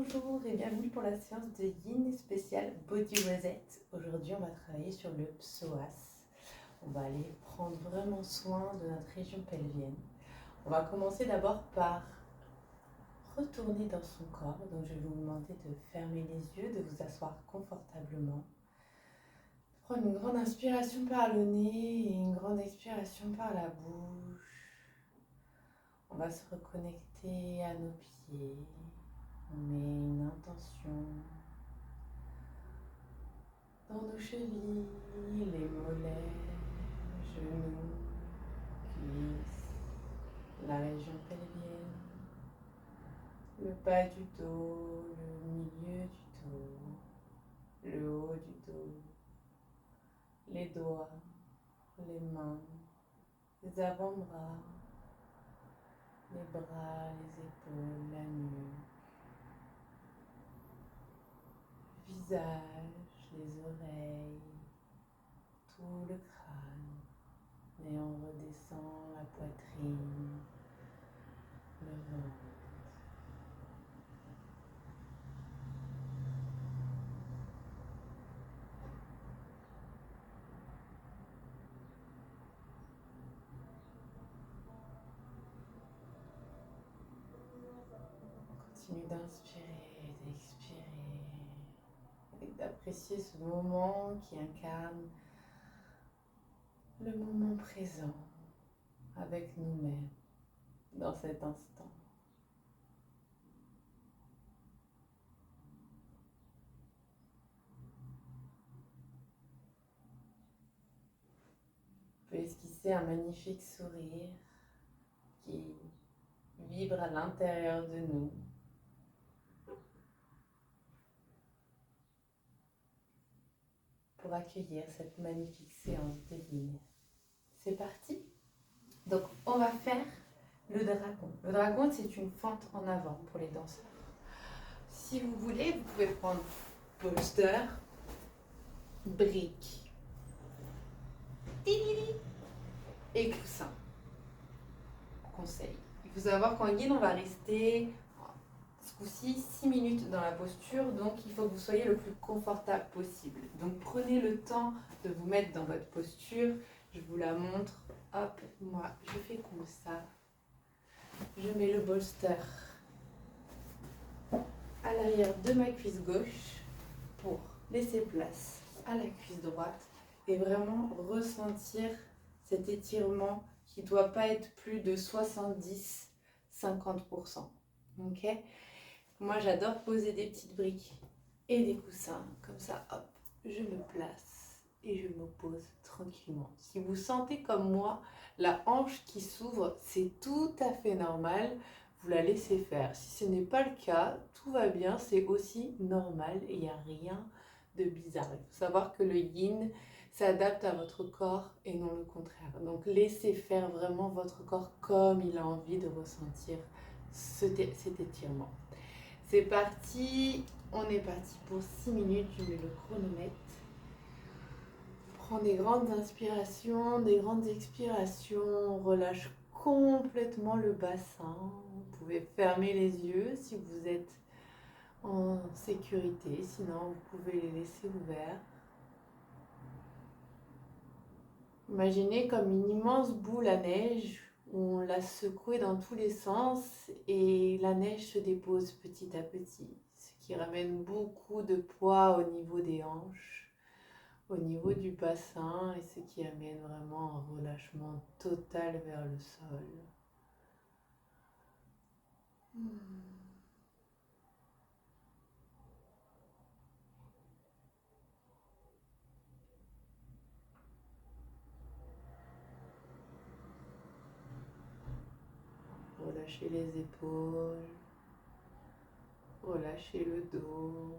Bonjour et bienvenue pour la séance de Yin spéciale Body Reset. Aujourd'hui, on va travailler sur le psoas. On va aller prendre vraiment soin de notre région pelvienne. On va commencer d'abord par retourner dans son corps. Donc, je vais vous demander de fermer les yeux, de vous asseoir confortablement. Prendre une grande inspiration par le nez et une grande expiration par la bouche. On va se reconnecter à nos pieds. On met une intention dans nos chevilles, les mollets, genoux, cuisses, la région pelvienne, le bas du dos, le milieu du dos, le haut du dos, les doigts, les mains, les avant-bras, les bras, les épaules, la nuque, le visage, les oreilles, tout le crâne. Et on redescend la poitrine, le ventre. Continue d'inspirer et d'expirer, et d'apprécier ce moment qui incarne le moment présent avec nous-mêmes dans cet instant. On peut esquisser un magnifique sourire qui vibre à l'intérieur de nous. Pour accueillir cette magnifique séance de Yin. C'est parti. Donc on va faire le dragon. Le dragon, c'est une fente en avant pour les danseurs. Si vous voulez, vous pouvez prendre bolster, brique et coussin. Conseil. Il faut savoir qu'en Yin, on va rester ce coup-ci 6 minutes dans la posture, donc il faut que vous soyez le plus confortable possible. Donc prenez le temps de vous mettre dans votre posture. Je vous la montre. Hop, moi je fais comme ça. Je mets le bolster à l'arrière de ma cuisse gauche pour laisser place à la cuisse droite et vraiment ressentir cet étirement qui ne doit pas être plus de 70-50%. Ok ? Moi, j'adore poser des petites briques et des coussins. Comme ça, hop, je me place et je me pose tranquillement. Si vous sentez comme moi la hanche qui s'ouvre, c'est tout à fait normal. Vous la laissez faire. Si ce n'est pas le cas, tout va bien. C'est aussi normal et il n'y a rien de bizarre. Il faut savoir que le yin s'adapte à votre corps et non le contraire. Donc, laissez faire vraiment votre corps comme il a envie de ressentir cet étirement. C'est parti, on est parti pour 6 minutes, je mets le chronomètre. Prends des grandes inspirations, des grandes expirations, on relâche complètement le bassin. Vous pouvez fermer les yeux si vous êtes en sécurité, sinon vous pouvez les laisser ouverts. Imaginez comme une immense boule à neige où on l'a secouée dans tous les sens et la neige se dépose petit à petit, ce qui ramène beaucoup de poids au niveau des hanches, au niveau du bassin et ce qui amène vraiment un relâchement total vers le sol. Relâchez les épaules, relâchez le dos.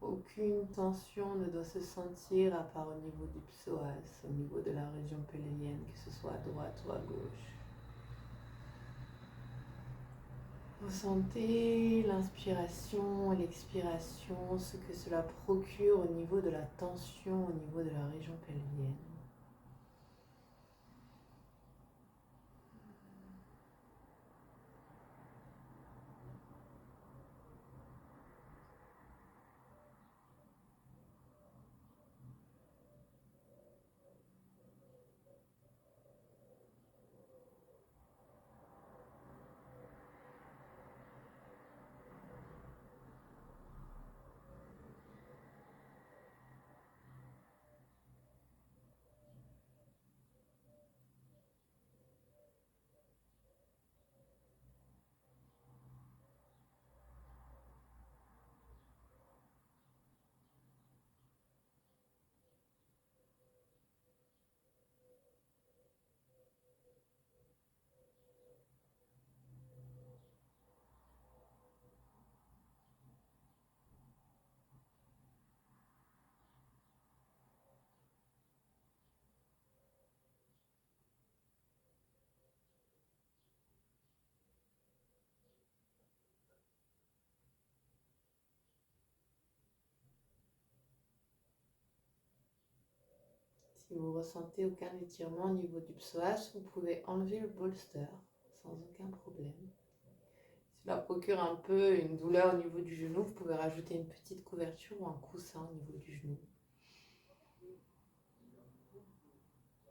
Aucune tension ne doit se sentir à part au niveau du psoas, au niveau de la région pelvienne, que ce soit à droite ou à gauche. Ressentez l'inspiration et l'expiration, ce que cela procure au niveau de la tension, au niveau de la région pelvienne. Si vous ressentez aucun étirement au niveau du psoas, vous pouvez enlever le bolster sans aucun problème. Si cela procure un peu une douleur au niveau du genou, vous pouvez rajouter une petite couverture ou un coussin au niveau du genou.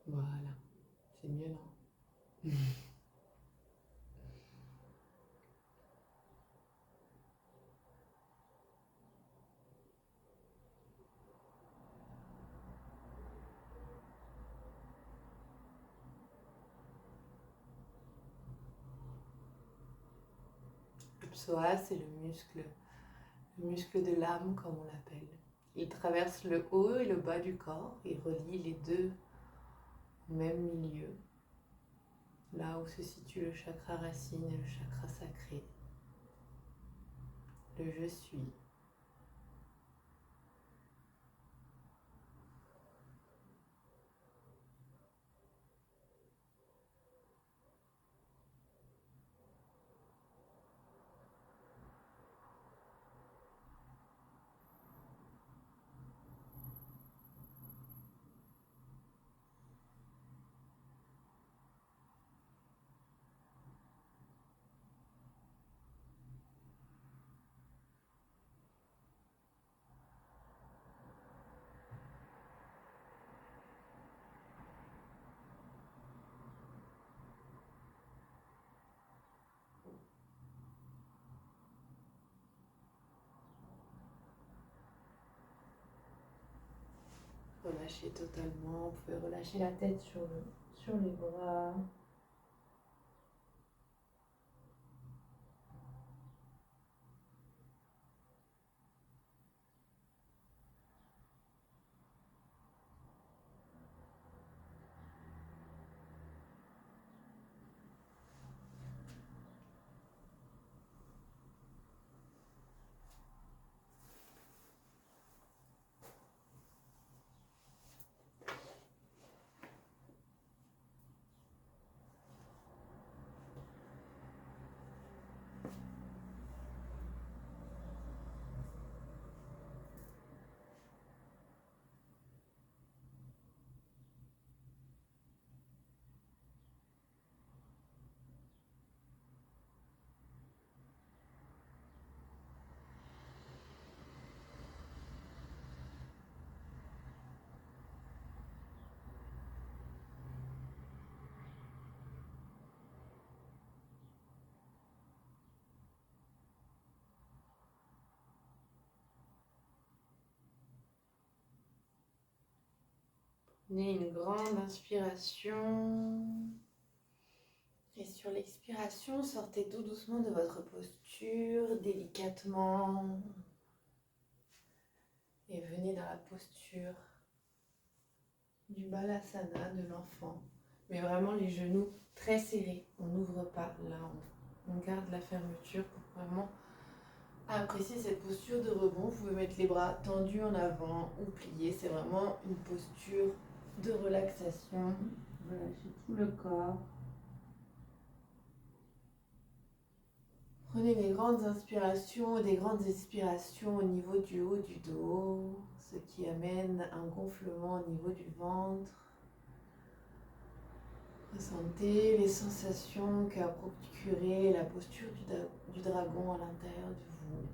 Voilà, c'est mieux, non? Le psoas, c'est le muscle de l'âme, comme on l'appelle. Il traverse le haut et le bas du corps et relie les deux au même milieu, là où se situe le chakra racine et le chakra sacré. Le je suis. Relâchez totalement. Vous pouvez relâcher la tête sur les bras. Prenez une grande inspiration. Et sur l'expiration, sortez tout doucement de votre posture, délicatement. Et venez dans la posture du balasana de l'enfant. Mais vraiment les genoux très serrés. On n'ouvre pas là, on garde la fermeture pour vraiment apprécier cette posture de rebond. Vous pouvez mettre les bras tendus en avant ou pliés. C'est vraiment une posture de relaxation. Relâchez tout le corps. Prenez des grandes inspirations et des grandes expirations au niveau du haut du dos, ce qui amène un gonflement au niveau du ventre. Ressentez les sensations qu'a procuré la posture du dragon à l'intérieur de vous.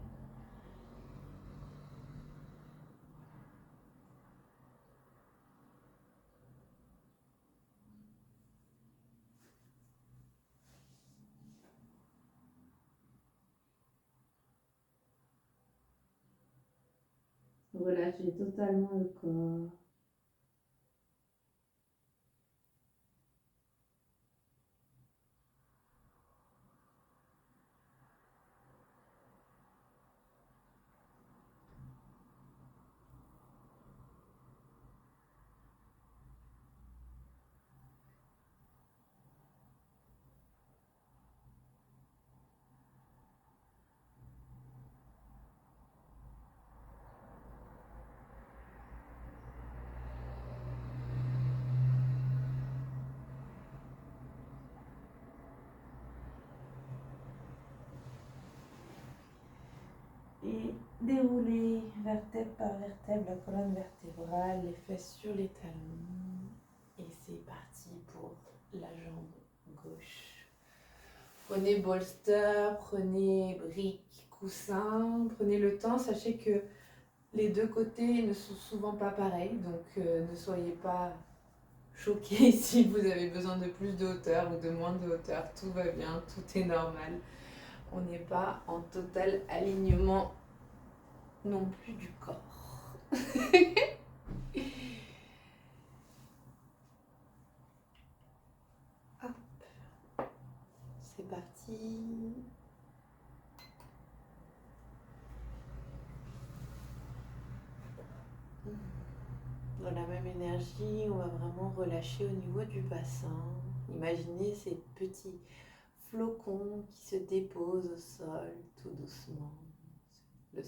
Relâchez totalement le corps. Et déroulez vertèbre par vertèbre la colonne vertébrale, les fesses sur les talons. c'est parti pour la jambe gauche. Prenez bolster, prenez briques, coussin, prenez le temps. Sachez que les deux côtés ne sont souvent pas pareils, donc ne soyez pas choqués si vous avez besoin de plus de hauteur ou de moins de hauteur. Tout va bien, tout est normal. On n'est pas en total alignement non plus du corps. Hop. C'est parti. Dans la même énergie, on va vraiment relâcher au niveau du bassin. Imaginez ces petits flocons qui se déposent au sol tout doucement. Ce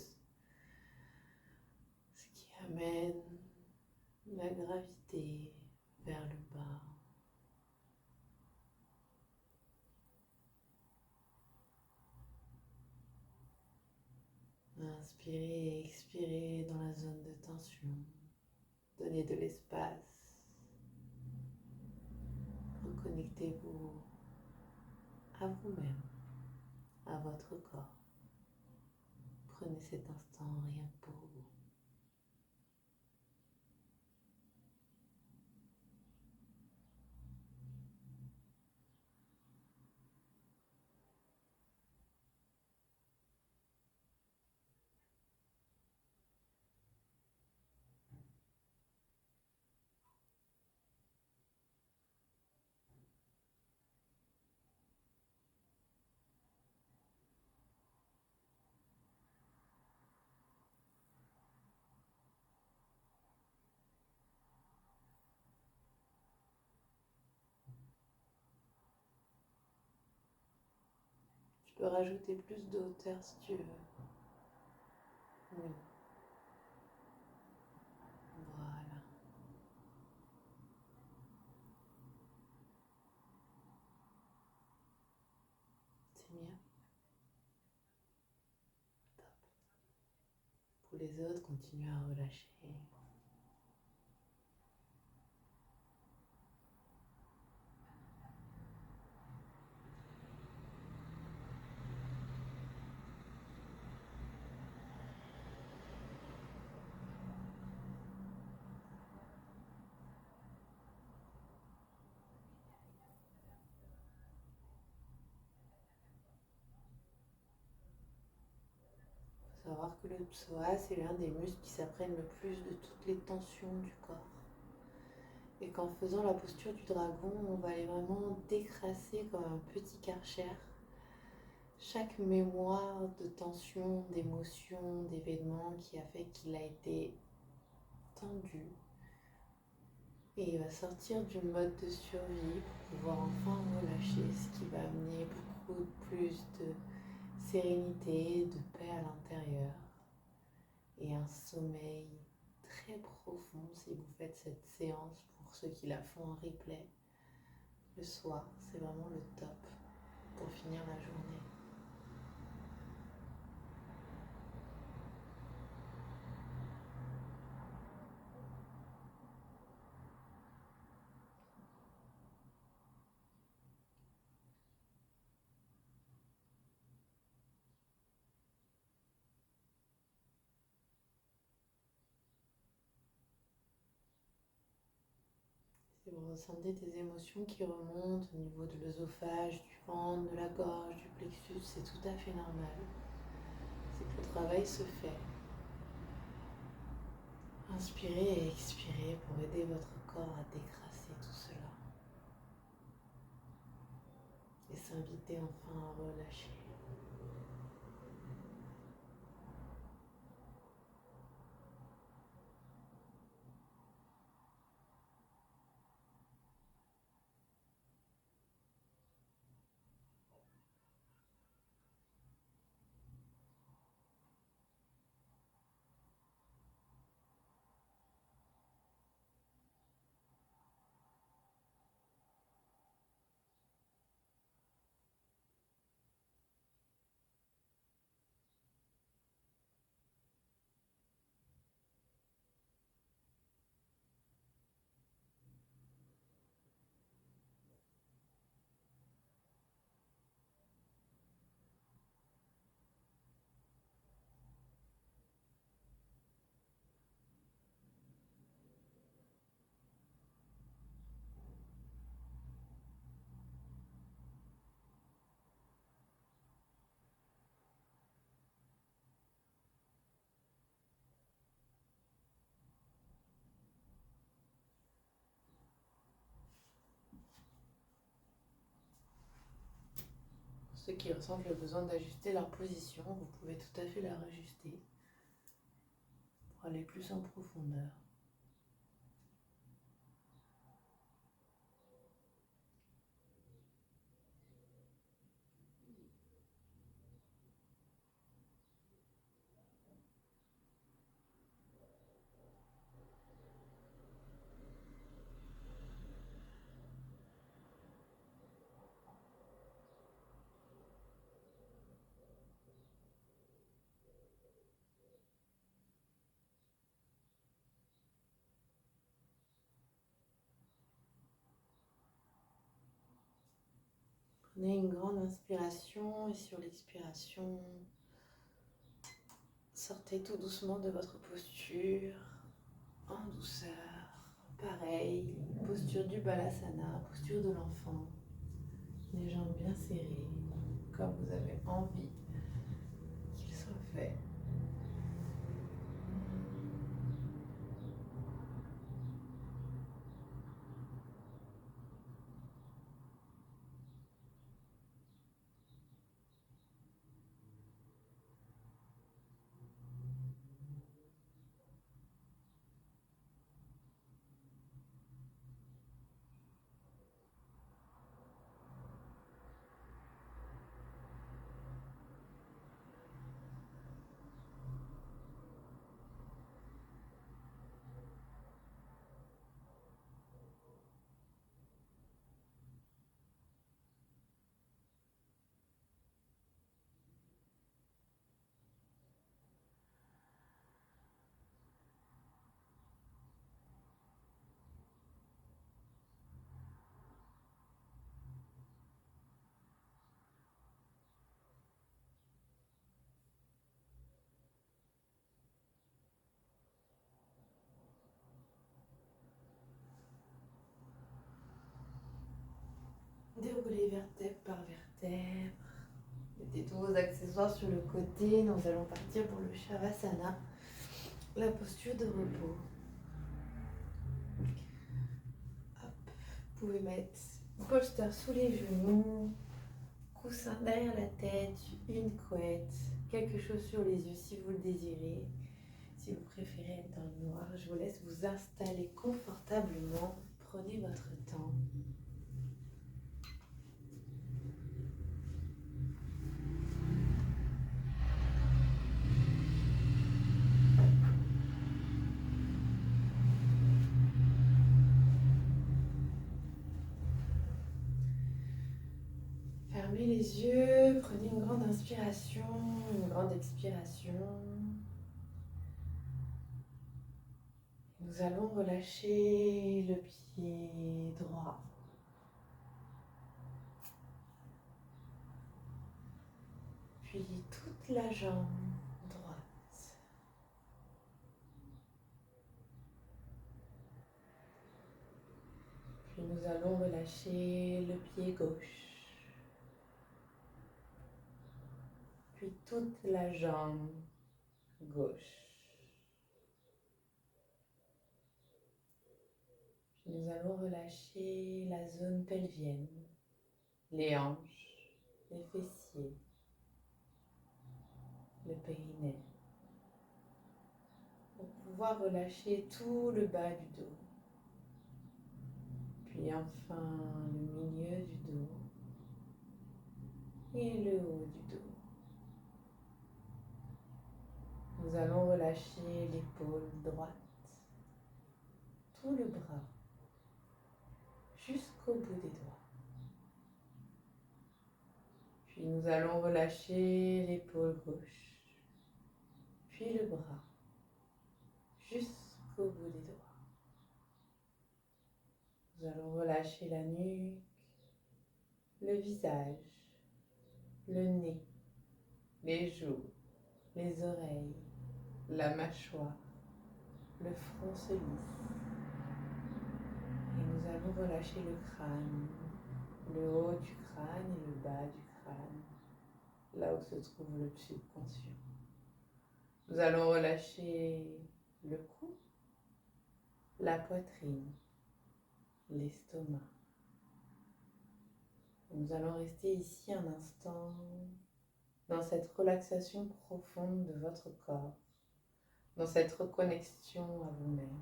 qui amène la gravité vers le bas. Inspirez et expirez dans la zone de tension. Donnez de l'espace. Reconnectez-vous à vous-même, à votre corps. Prenez cet instant rien que pour vous. Tu peux rajouter plus de hauteur si tu veux. Oui. Voilà. C'est mieux. Top. Pour les autres, continuez à relâcher. Il faut savoir que le psoas, c'est l'un des muscles qui s'apprennent le plus de toutes les tensions du corps. Et qu'en faisant la posture du dragon, on va aller vraiment décrasser comme un petit karcher chaque mémoire de tension, d'émotion, d'événement qui a fait qu'il a été tendu. Et il va sortir du mode de survie pour pouvoir enfin relâcher, ce qui va amener beaucoup plus de sérénité, de paix à l'intérieur et un sommeil très profond si vous faites cette séance. Pour ceux qui la font en replay le soir, c'est vraiment le top pour finir la journée. Si vous ressentez des émotions qui remontent au niveau de l'œsophage, du ventre, de la gorge, du plexus, c'est tout à fait normal. C'est que le travail se fait. Inspirez et expirez pour aider votre corps à décrasser tout cela. Et s'inviter enfin à relâcher. Ceux qui ressentent le besoin d'ajuster leur position, vous pouvez tout à fait la rajuster pour aller plus en profondeur. Prenez une grande inspiration et sur l'expiration, sortez tout doucement de votre posture, en douceur. Pareil, posture du Balasana, posture de l'enfant. Les jambes bien serrées, comme vous avez envie qu'il soit fait. Déroulez vertèbre par vertèbre. Mettez tous vos accessoires sur le côté. Nous allons partir pour le Shavasana, la posture de repos. Hop. Vous pouvez mettre une polster sous les genoux, coussin derrière la tête, une couette, quelque chose sur les yeux si vous le désirez. Si vous préférez être dans le noir, je vous laisse vous installer confortablement. Prenez votre temps. Fermez les yeux, prenez une grande inspiration, une grande expiration. Nous allons relâcher le pied droit. Puis toute la jambe droite. Puis nous allons relâcher le pied gauche. Puis toute la jambe gauche. Puis nous allons relâcher la zone pelvienne, les hanches, les fessiers, le périnée. Pour pouvoir relâcher tout le bas du dos. Puis enfin le milieu du dos et le haut du dos. Nous allons relâcher l'épaule droite, tout le bras, jusqu'au bout des doigts. Puis nous allons relâcher l'épaule gauche, puis le bras, jusqu'au bout des doigts. Nous allons relâcher la nuque, le visage, le nez, les joues, les oreilles, la mâchoire, le front se lisse. Et nous allons relâcher le crâne, le haut du crâne et le bas du crâne, là où se trouve le subconscient. Nous allons relâcher le cou, la poitrine, l'estomac, Nous allons rester ici un instant dans cette relaxation profonde de votre corps, dans cette reconnexion à vous-même.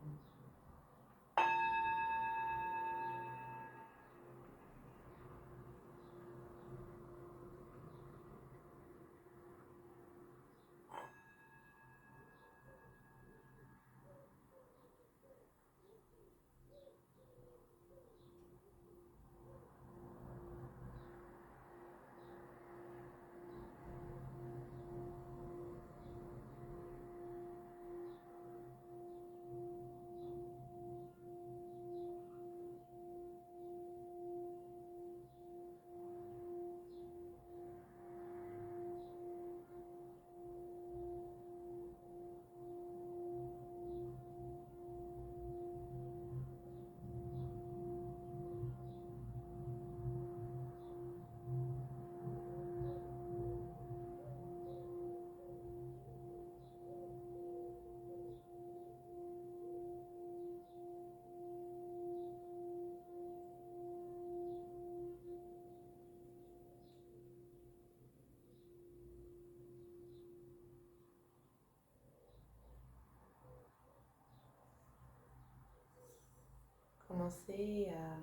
Commencez à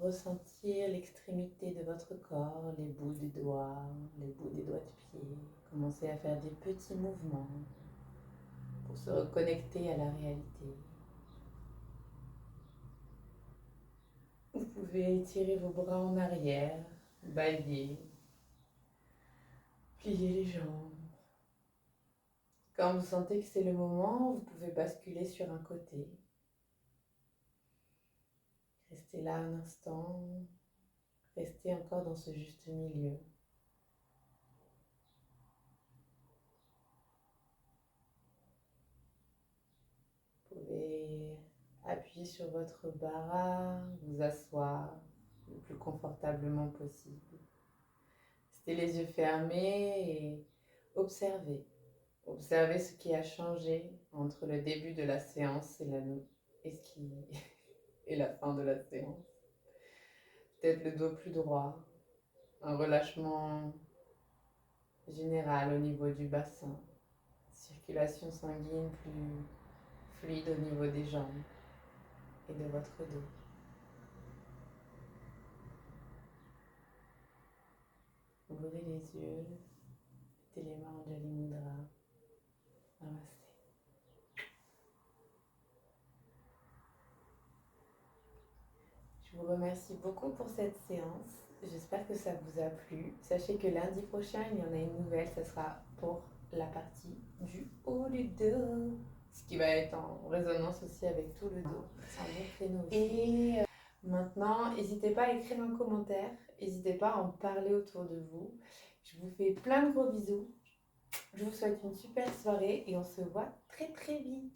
ressentir l'extrémité de votre corps, les bouts des doigts, les bouts des doigts de pied. Commencez à faire des petits mouvements pour se reconnecter à la réalité. Vous pouvez étirer vos bras en arrière, balayer, plier les jambes. Quand vous sentez que c'est le moment, vous pouvez basculer sur un côté. Restez là un instant, restez encore dans ce juste milieu. Vous pouvez appuyer sur votre bara, vous asseoir le plus confortablement possible. Restez les yeux fermés et observez. Observez ce qui a changé entre le début de la séance et la fin de la séance. Peut-être le dos plus droit, un relâchement général au niveau du bassin, circulation sanguine plus fluide au niveau des jambes et de votre dos. Ouvrez les yeux, mettez les mains en Jali Mudra. Namasté. Je vous remercie beaucoup pour cette séance. J'espère que ça vous a plu. Sachez que lundi prochain, il y en a une nouvelle. Ce sera pour la partie du haut du dos. Ce qui va être en résonance aussi avec tout le dos. C'est un bon créneau aussi. Et maintenant, n'hésitez pas à écrire un commentaire. N'hésitez pas à en parler autour de vous. Je vous fais plein de gros bisous. Je vous souhaite une super soirée et on se voit très très vite.